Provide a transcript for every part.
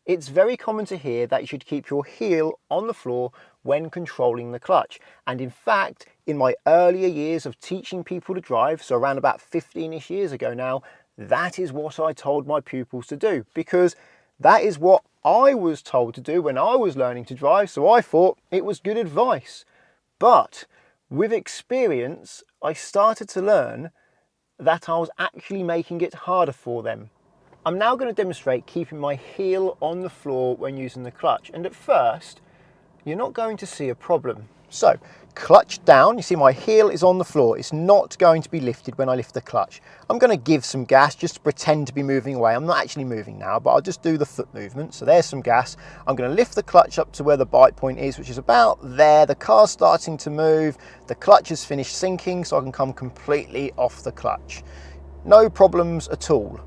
It's very common to hear that you should keep your heel on the floor when controlling the clutch. And in fact, in my earlier years of teaching people to drive, so around about 15-ish years ago now, that is what I told my pupils to do, because that is what I was told to do when I was learning to drive, so I thought it was good advice. But with experience, I started to learn that I was actually making it harder for them. I'm now going to demonstrate keeping my heel on the floor when using the clutch, and at first you're not going to see a problem. So, clutch down, you see my heel is on the floor. It's not going to be lifted when I lift the clutch. I'm going to give some gas just to pretend to be moving away. I'm not actually moving now, but I'll just do the foot movement. So there's some gas. I'm going to lift the clutch up to where the bite point is, which is about there. The car's starting to move. The clutch has finished sinking, so I can come completely off the clutch. No problems at all.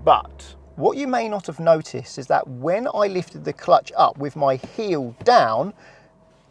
But what you may not have noticed is that when I lifted the clutch up with my heel down,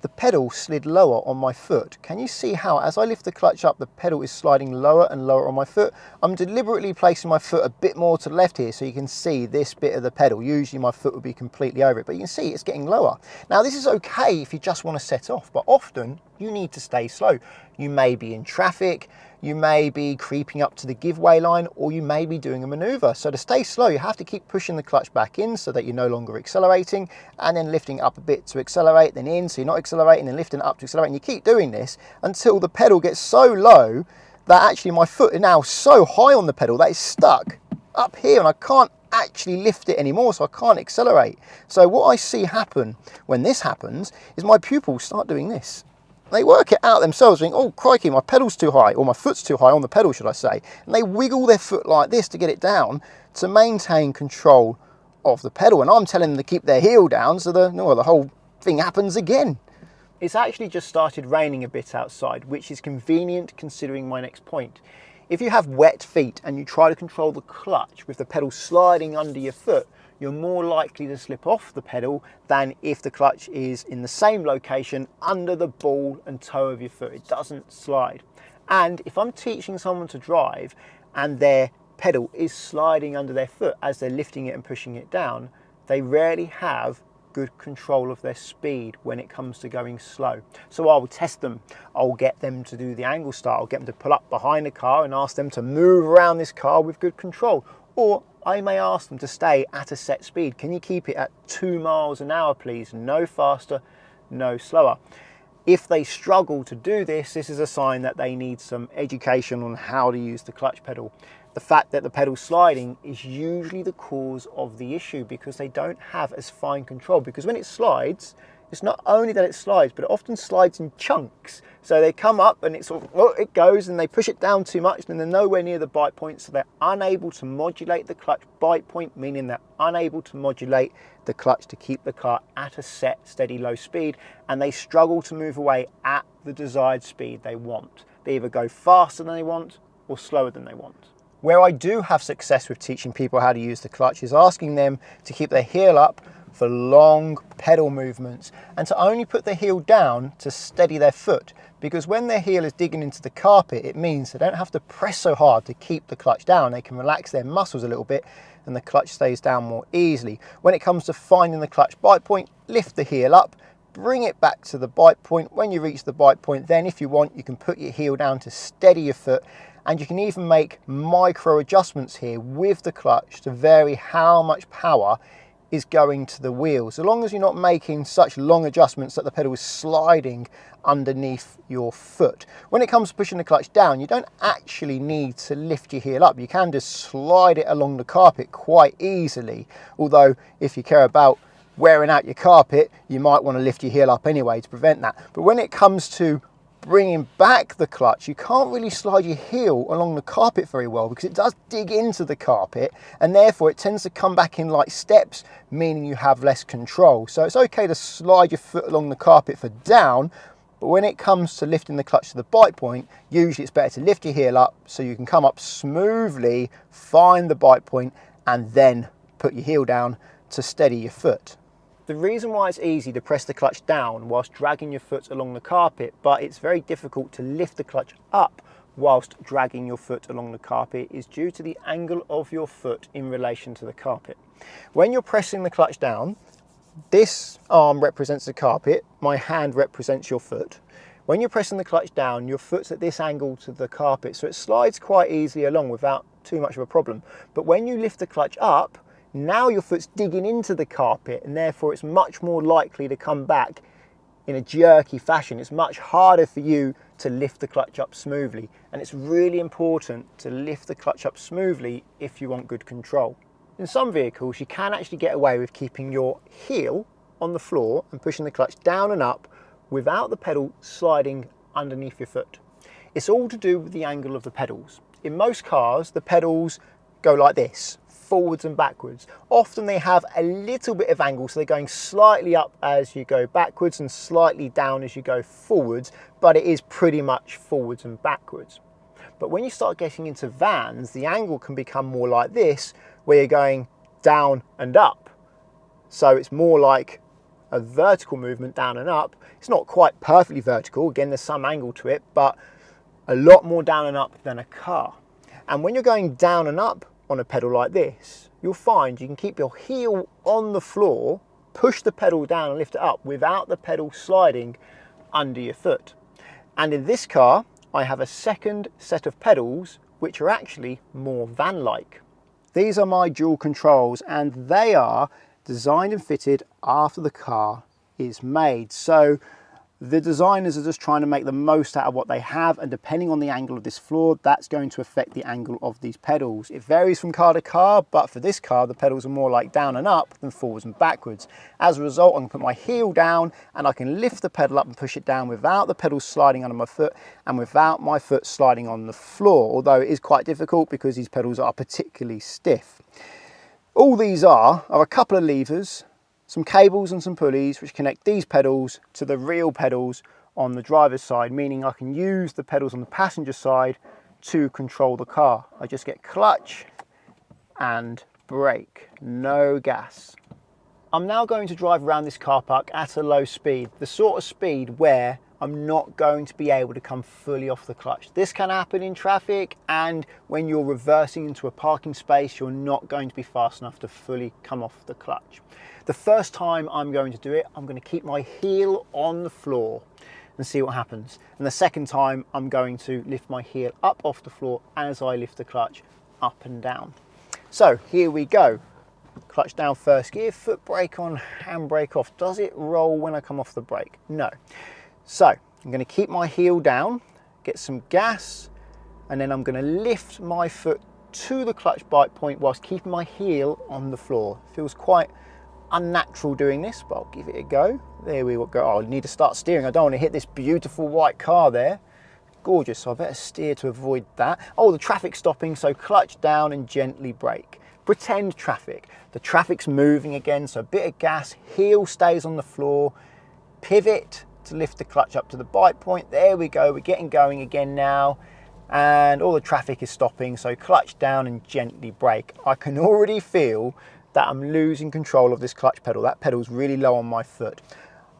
the pedal slid lower on my foot. Can you see how as I lift the clutch up, the pedal is sliding lower and lower on my foot? I'm deliberately placing my foot a bit more to the left here so you can see this bit of the pedal. Usually my foot would be completely over it, but you can see it's getting lower. Now this is okay if you just want to set off, but often you need to stay slow. You may be in traffic, you may be creeping up to the giveaway line, or you may be doing a maneuver. So to stay slow, you have to keep pushing the clutch back in so that you're no longer accelerating, and then lifting up a bit to accelerate, then in so you're not accelerating, then lifting up to accelerate. And you keep doing this until the pedal gets so low that actually my foot is now so high on the pedal that it's stuck up here and I can't actually lift it anymore, so I can't accelerate. So what I see happen when this happens is my pupils start doing this. They work it out themselves, think, oh crikey, my pedal's too high, or my foot's too high on the pedal, should I say. And they wiggle their foot like this to get it down to maintain control of the pedal. And I'm telling them to keep their heel down so the whole thing happens again. It's actually just started raining a bit outside, which is convenient considering my next point. If you have wet feet and you try to control the clutch with the pedal sliding under your foot, you're more likely to slip off the pedal than if the clutch is in the same location under the ball and toe of your foot. It doesn't slide. And if I'm teaching someone to drive and their pedal is sliding under their foot as they're lifting it and pushing it down, they rarely have good control of their speed when it comes to going slow. So I will test them. I'll get them to do the angle start. I'll get them to pull up behind the car and ask them to move around this car with good control. Or I may ask them to stay at a set speed. Can you keep it at 2 miles an hour, please? No faster, no slower. If they struggle to do this, this is a sign that they need some education on how to use the clutch pedal. The fact that the pedal's sliding is usually the cause of the issue because they don't have as fine control. Because when it slides, it's not only that it slides, but it often slides in chunks. So they come up and it sort of, oh, it goes and they push it down too much and they're nowhere near the bite point. So they're unable to modulate the clutch bite point, meaning they're unable to modulate the clutch to keep the car at a set, steady, low speed. And they struggle to move away at the desired speed they want. They either go faster than they want or slower than they want. Where I do have success with teaching people how to use the clutch is asking them to keep their heel up for long pedal movements and to only put their heel down to steady their foot, because when their heel is digging into the carpet, it means they don't have to press so hard to keep the clutch down. They can relax their muscles a little bit and the clutch stays down more easily. When it comes to finding the clutch bite point, lift the heel up, bring it back to the bite point. When you reach the bite point, then if you want, you can put your heel down to steady your foot. And you can even make micro adjustments here with the clutch to vary how much power is going to the wheel, so long as you're not making such long adjustments that the pedal is sliding underneath your foot. When it comes to pushing the clutch down, you don't actually need to lift your heel up. You can just slide it along the carpet quite easily, although if you care about wearing out your carpet, you might want to lift your heel up anyway to prevent that. But when it comes to bringing back the clutch, you can't really slide your heel along the carpet very well because it does dig into the carpet and therefore it tends to come back in like steps, meaning you have less control. So it's okay to slide your foot along the carpet for down, but when it comes to lifting the clutch to the bite point, usually it's better to lift your heel up so you can come up smoothly, find the bite point, and then put your heel down to steady your foot. The reason why it's easy to press the clutch down whilst dragging your foot along the carpet, but it's very difficult to lift the clutch up whilst dragging your foot along the carpet, is due to the angle of your foot in relation to the carpet. When you're pressing the clutch down, this arm represents the carpet, my hand represents your foot. When you're pressing the clutch down, your foot's at this angle to the carpet, so it slides quite easily along without too much of a problem. But when you lift the clutch up, now your foot's digging into the carpet, and therefore it's much more likely to come back in a jerky fashion. It's much harder for you to lift the clutch up smoothly, and it's really important to lift the clutch up smoothly if you want good control. In some vehicles, you can actually get away with keeping your heel on the floor and pushing the clutch down and up without the pedal sliding underneath your foot. It's all to do with the angle of the pedals. In most cars, the pedals go like this, forwards and backwards. Often they have a little bit of angle, so they're going slightly up as you go backwards and slightly down as you go forwards, but it is pretty much forwards and backwards. But when you start getting into vans, the angle can become more like this, where you're going down and up. So it's more like a vertical movement down and up. It's not quite perfectly vertical, again there's some angle to it, but a lot more down and up than a car. And when you're going down and up on a pedal like this, you'll find you can keep your heel on the floor, push the pedal down and lift it up without the pedal sliding under your foot. And in this car, I have a second set of pedals which are actually more van-like. These are my dual controls, and they are designed and fitted after the car is made. So the designers are just trying to make the most out of what they have, and depending on the angle of this floor, that's going to affect the angle of these pedals. It varies from car to car, but for this car, the pedals are more like down and up than forwards and backwards. As a result, I can put my heel down and I can lift the pedal up and push it down without the pedal sliding under my foot and without my foot sliding on the floor, although it is quite difficult because these pedals are particularly stiff. All these are a couple of levers, some cables and some pulleys which connect these pedals to the real pedals on the driver's side, meaning I can use the pedals on the passenger side to control the car. I just get clutch and brake, no gas. I'm now going to drive around this car park at a low speed, the sort of speed where I'm not going to be able to come fully off the clutch. This can happen in traffic, and when you're reversing into a parking space, you're not going to be fast enough to fully come off the clutch. The first time I'm going to do it, I'm going to keep my heel on the floor and see what happens. And the second time, I'm going to lift my heel up off the floor as I lift the clutch up and down. So here we go. Clutch down first gear, foot brake on, handbrake off. Does it roll when I come off the brake? No. So I'm going to keep my heel down, get some gas, and then I'm going to lift my foot to the clutch bite point whilst keeping my heel on the floor. Feels quite unnatural doing this, but I'll give it a go. There we go. Oh, I need to start steering. I don't want to hit this beautiful white car there. Gorgeous, so I better steer to avoid that. Oh, the traffic's stopping, so clutch down and gently brake. Pretend traffic. The traffic's moving again, so a bit of gas, heel stays on the floor, pivot to lift the clutch up to the bite point. There we go, we're getting going again now, and all the traffic is stopping, so clutch down and gently brake. I can already feel that I'm losing control of this clutch pedal. That pedal's really low on my foot.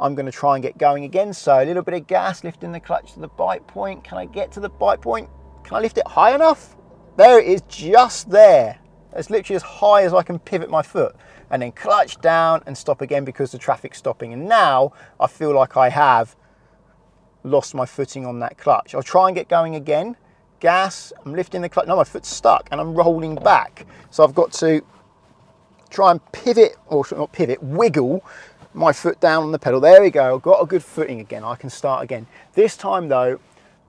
I'm going to try and get going again, so a little bit of gas, lifting the clutch to the bite point. Can I get to the bite point? Can I lift it high enough? There it is, just there. It's literally as high as I can pivot my foot, and then clutch down and stop again because the traffic's stopping. And now I feel like I have lost my footing on that clutch. I'll try and get going again. Gas, I'm lifting the clutch. No, my foot's stuck and I'm rolling back. So I've got to try and pivot, or not pivot, wiggle my foot down on the pedal. There we go, I've got a good footing again. I can start again. This time though,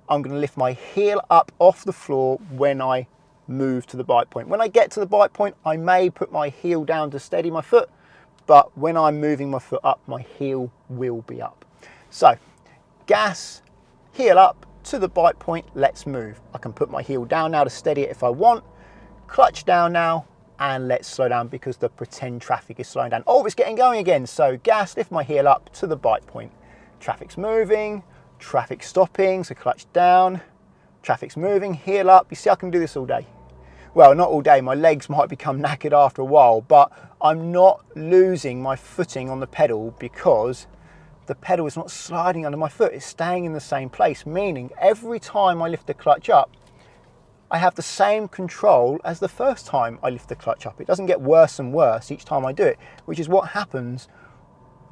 I'm going to lift my heel up off the floor when I move to the bite point. When I get to the bite point, I may put my heel down to steady my foot, but when I'm moving my foot up, my heel will be up. So gas, heel up to the bite point, let's move. I can put my heel down now to steady it if I want, clutch down now, and let's slow down because the pretend traffic is slowing down. Oh, it's getting going again. So gas, lift my heel up to the bite point. Traffic's moving, traffic stopping, so clutch down, traffic's moving, heel up. You see, I can do this all day. Well, not all day, my legs might become knackered after a while, but I'm not losing my footing on the pedal because the pedal is not sliding under my foot, it's staying in the same place, meaning every time I lift the clutch up, I have the same control as the first time I lift the clutch up. It doesn't get worse and worse each time I do it, which is what happens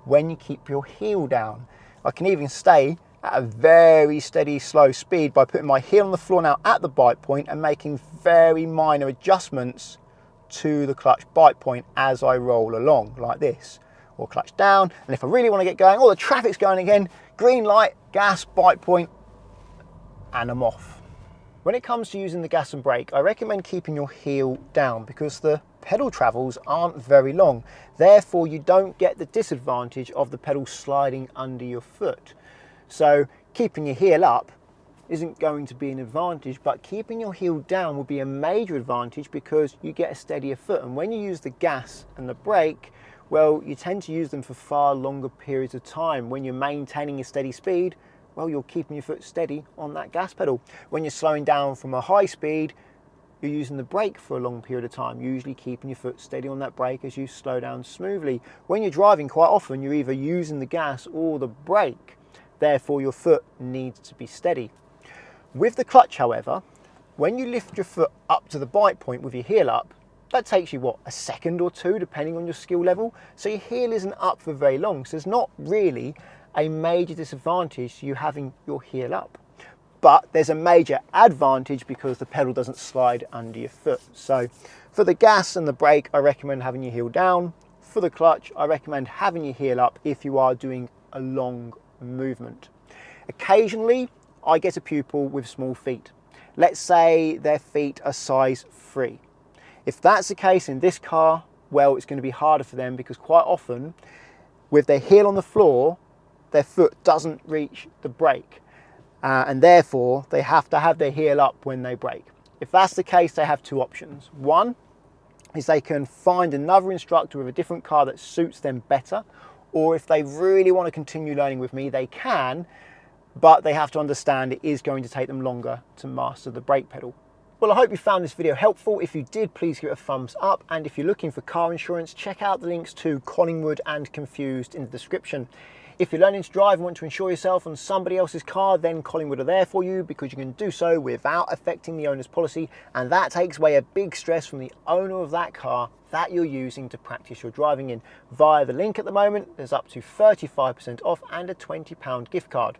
when you keep your heel down. I can even stay at a very steady, slow speed by putting my heel on the floor now at the bite point and making very minor adjustments to the clutch bite point as I roll along, like this. Or clutch down, and if I really want to get going, oh, the traffic's going again, green light, gas, bite point, and I'm off. When it comes to using the gas and brake, I recommend keeping your heel down because the pedal travels aren't very long. Therefore, you don't get the disadvantage of the pedal sliding under your foot. So keeping your heel up isn't going to be an advantage, but keeping your heel down will be a major advantage because you get a steadier foot. And when you use the gas and the brake, well, you tend to use them for far longer periods of time. When you're maintaining a steady speed, well, you're keeping your foot steady on that gas pedal. When you're slowing down from a high speed, you're using the brake for a long period of time, usually keeping your foot steady on that brake as you slow down smoothly. When you're driving, quite often you're either using the gas or the brake. Therefore, your foot needs to be steady. With the clutch, however, when you lift your foot up to the bite point with your heel up, that takes you, what, a second or two, depending on your skill level. So your heel isn't up for very long. So there's not really a major disadvantage to you having your heel up. But there's a major advantage because the pedal doesn't slide under your foot. So for the gas and the brake, I recommend having your heel down. For the clutch, I recommend having your heel up if you are doing a long movement. Occasionally, I get a pupil with small feet. Let's say their feet are size 3. If that's the case in this car, well, it's going to be harder for them because quite often, with their heel on the floor, their foot doesn't reach the brake. And therefore, they have to have their heel up when they brake. If that's the case, they have two options. One is they can find another instructor with a different car that suits them better. Or if they really want to continue learning with me, they can, but they have to understand it is going to take them longer to master the brake pedal. Well, I hope you found this video helpful. If you did, please give it a thumbs up. And if you're looking for car insurance, check out the links to Collingwood and Confused in the description. If you're learning to drive and want to insure yourself on somebody else's car, then Collingwood are there for you because you can do so without affecting the owner's policy. And that takes away a big stress from the owner of that car that you're using to practice your driving in. Via the link at the moment, there's up to 35% off and a £20 gift card.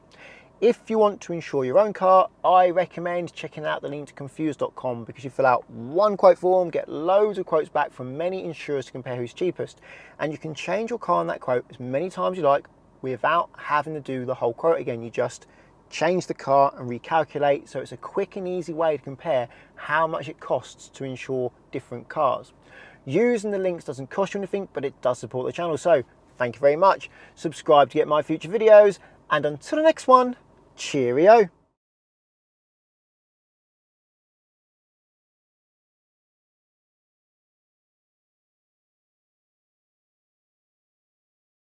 If you want to insure your own car, I recommend checking out the link to confused.com because you fill out one quote form, get loads of quotes back from many insurers to compare who's cheapest. And you can change your car on that quote as many times you like without having to do the whole quote again. You just change the car and recalculate. So it's a quick and easy way to compare how much it costs to insure different cars. Using the links doesn't cost you anything, but it does support the channel. So thank you very much. Subscribe to get my future videos. And until the next one, cheerio.